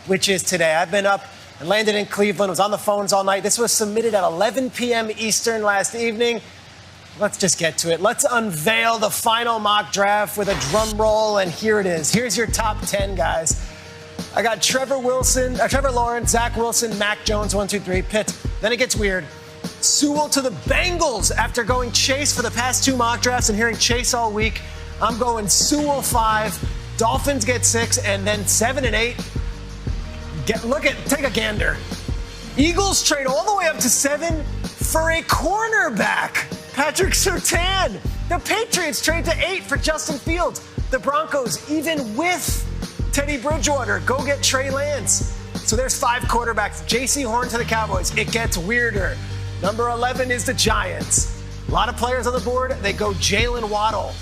which is today. I've been up and landed in Cleveland, was on the phones all night. This was submitted at 11 p.m. Eastern last evening. Let's just get to it. Let's unveil the final mock draft with a drum roll, and here it is. Here's your top 10, guys. I got Trevor Lawrence, Zach Wilson, Mac Jones, 1, 2, 3, Pitts. Then it gets weird. Sewell to the Bengals after going Chase for the past 2 mock drafts and hearing Chase all week. I'm going Sewell 5, Dolphins get 6, and then 7 and 8. Take a gander. Eagles trade all the way up to 7 for a cornerback, Patrick Surtain. The Patriots trade to 8 for Justin Fields. The Broncos, even with Teddy Bridgewater, go get Trey Lance. So there's 5 quarterbacks. J.C. Horn to the Cowboys. It gets weirder. Number 11 is the Giants. A lot of players on the board. They go Jalen Waddle.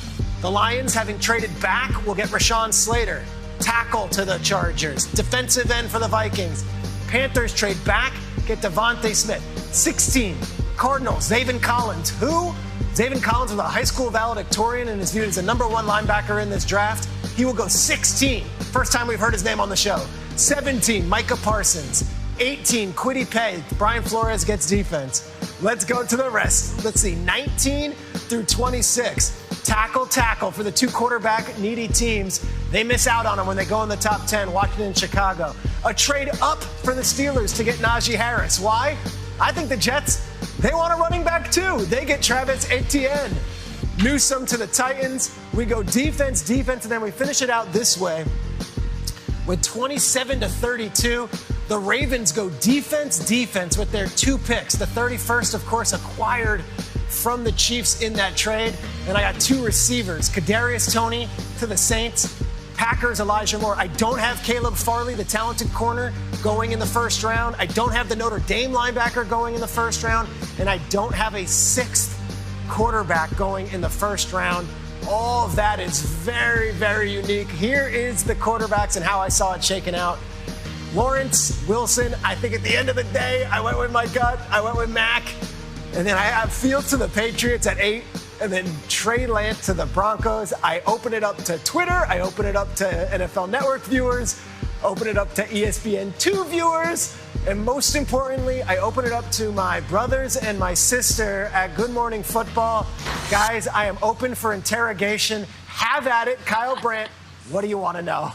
The Lions, having traded back, will get Rashawn Slater. Tackle to the Chargers. Defensive end for the Vikings. Panthers trade back, get Devontae Smith. 16, Cardinals, Zaven Collins. Who? Zaven Collins was a high school valedictorian and is viewed as the number 1 linebacker in this draft. He will go 16. First time we've heard his name on the show. 17, Micah Parsons. 18, Kwity Paye. Brian Flores gets defense. Let's go to the rest. Let's see, 19 through 26. Tackle for the 2 quarterback needy teams. They miss out on them when they go in the top 10, Washington and Chicago. A trade up for the Steelers to get Najee Harris. Why? I think the Jets, they want a running back too. They get Travis Etienne. Newsome to the Titans. We go defense, and then we finish it out this way. With 27 to 32, the Ravens go defense with their 2 picks. The 31st, of course, acquired from the Chiefs in that trade. And I got 2 receivers. Kadarius Toney to the Saints. Packers, Elijah Moore. I don't have Caleb Farley, the talented corner, going in the first round. I don't have the Notre Dame linebacker going in the first round. And I don't have a 6th quarterback going in the first round. All of that is very, very unique. Here is the quarterbacks and how I saw it shaken out. Lawrence, Wilson, I think at the end of the day, I went with my gut. I went with Mac. And then I have Fields to the Patriots at 8. And then Trey Lance to the Broncos. I open it up to Twitter. I open it up to NFL Network viewers. Open it up to ESPN2 viewers. And most importantly, I open it up to my brothers and my sister at Good Morning Football. Guys, I am open for interrogation. Have at it. Kyle Brandt, what do you want to know?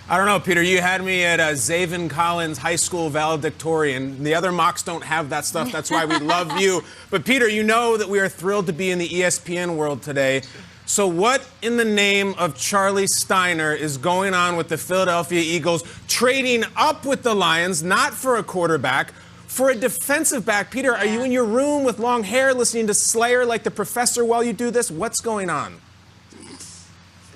I don't know, Peter. You had me at Zaven Collins high school valedictorian. The other mocks don't have that stuff. That's why we love you. But, Peter, you know that we are thrilled to be in the ESPN world today. So what in the name of Charlie Steiner is going on with the Philadelphia Eagles trading up with the Lions, not for a quarterback, for a defensive back? Peter, are you in your room with long hair listening to Slayer like the professor while you do this? What's going on?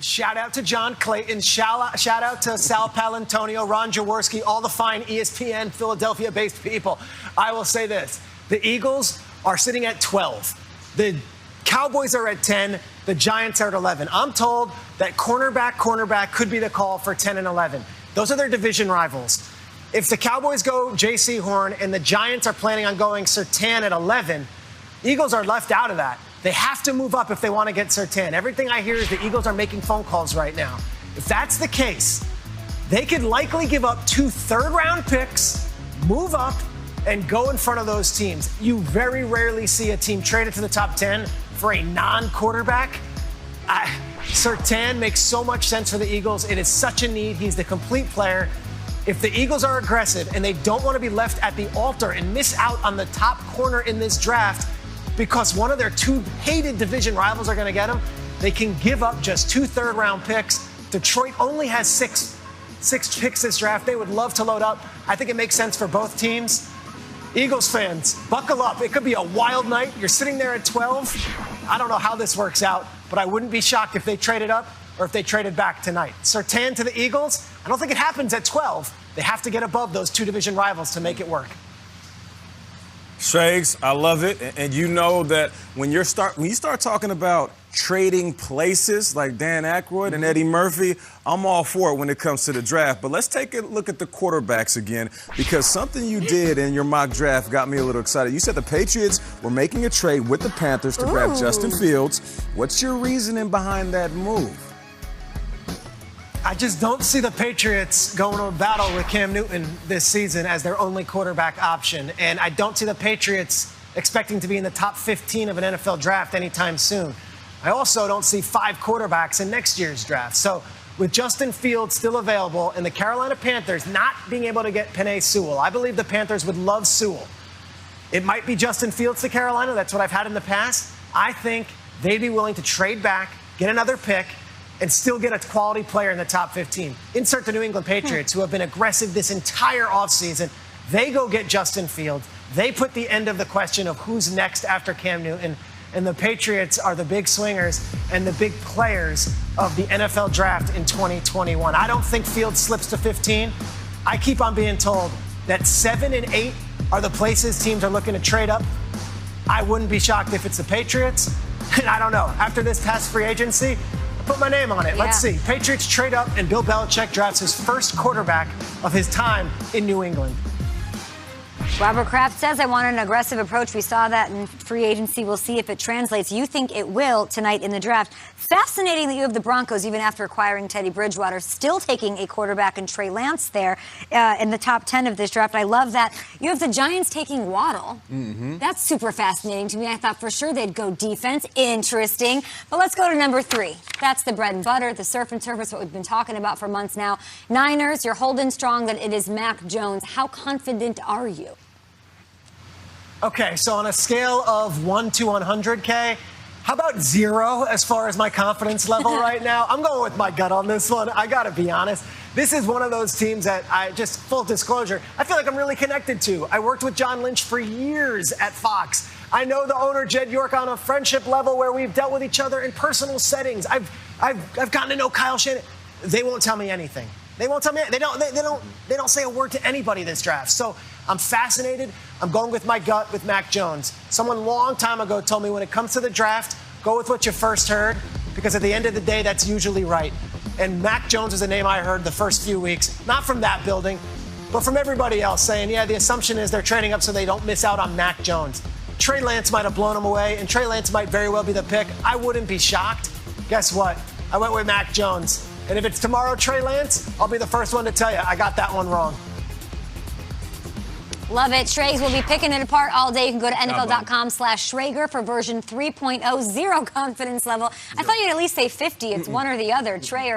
Shout out to John Clayton. Shout out to Sal Palantonio, Ron Jaworski, all the fine ESPN Philadelphia-based people. I will say this. The Eagles are sitting at 12. The Cowboys are at 10. The Giants are at 11. I'm told that cornerback could be the call for 10 and 11. Those are their division rivals. If the Cowboys go J.C. Horn and the Giants are planning on going Surtain at 11, Eagles are left out of that. They have to move up if they want to get Surtain. Everything I hear is the Eagles are making phone calls right now. If that's the case, they could likely give up 2 third-round picks, move up, and go in front of those teams. You very rarely see a team traded to the top 10 for a non-quarterback. Surtain makes so much sense for the Eagles. It is such a need. He's the complete player. If the Eagles are aggressive and they don't want to be left at the altar and miss out on the top corner in this draft, because one of their 2 hated division rivals are going to get them, they can give up just 2 third-round picks. Detroit only has 6 picks this draft. They would love to load up. I think it makes sense for both teams. Eagles fans, buckle up. It could be a wild night. You're sitting there at 12. I don't know how this works out, but I wouldn't be shocked if they traded up or if they traded back tonight. Surtain to the Eagles, I don't think it happens at 12. They have to get above those 2 division rivals to make it work. Shags, I love it. And you know that when you start talking about trading places like Dan Aykroyd and Eddie Murphy, I'm all for it when it comes to the draft. But let's take a look at the quarterbacks again, because something you did in your mock draft got me a little excited. You said the Patriots were making a trade with the Panthers to grab Justin Fields. What's your reasoning behind that move? I just don't see the Patriots going to battle with Cam Newton this season as their only quarterback option. And I don't see the Patriots expecting to be in the top 15 of an NFL draft anytime soon. I also don't see 5 quarterbacks in next year's draft. So with Justin Fields still available and the Carolina Panthers not being able to get Penei Sewell, I believe the Panthers would love Sewell. It might be Justin Fields to Carolina. That's what I've had in the past. I think they'd be willing to trade back, get another pick, and still get a quality player in the top 15. Insert the New England Patriots, who have been aggressive this entire offseason. They go get Justin Fields. They put the end of the question of who's next after Cam Newton. And the Patriots are the big swingers and the big players of the NFL draft in 2021. I don't think Fields slips to 15. I keep on being told that 7 and 8 are the places teams are looking to trade up. I wouldn't be shocked if it's the Patriots. And I don't know. After this past free agency, put my name on it. Let's see. Patriots trade up, and Bill Belichick drafts his first quarterback of his time in New England. Robert Kraft says, I want an aggressive approach. We saw that in free agency. We'll see if it translates. You think it will tonight in the draft. Fascinating that you have the Broncos, even after acquiring Teddy Bridgewater, still taking a quarterback and Trey Lance there in the top 10 of this draft. I love that. You have the Giants taking Waddle. Mm-hmm. That's super fascinating to me. I thought for sure they'd go defense. Interesting. But let's go to number 3. That's the bread and butter, the surf and turf. It's what we've been talking about for months now. Niners, you're holding strong that it is Mac Jones. How confident are you? Okay, so on a scale of 1 to 100K, how about 0 as far as my confidence level right now? I'm going with my gut on this one. I got to be honest. This is one of those teams that I just, full disclosure, I feel like I'm really connected to. I worked with John Lynch for years at Fox. I know the owner, Jed York, on a friendship level where we've dealt with each other in personal settings. I've gotten to know Kyle Shanahan. They won't tell me anything. They won't tell me. They don't say a word to anybody this draft. So I'm fascinated. I'm going with my gut with Mac Jones. Someone a long time ago told me when it comes to the draft, go with what you first heard, because at the end of the day, that's usually right. And Mac Jones is a name I heard the first few weeks, not from that building, but from everybody else saying, yeah, the assumption is they're trading up so they don't miss out on Mac Jones. Trey Lance might have blown him away, and Trey Lance might very well be the pick. I wouldn't be shocked. Guess what? I went with Mac Jones. And if it's tomorrow Trey Lance, I'll be the first one to tell you I got that one wrong. Love it. Schrags will be picking it apart all day. You can go to NFL.com/Schrager for version 3.0. 0 confidence level. I thought you'd at least say 50. It's one or the other. Trey or Mac.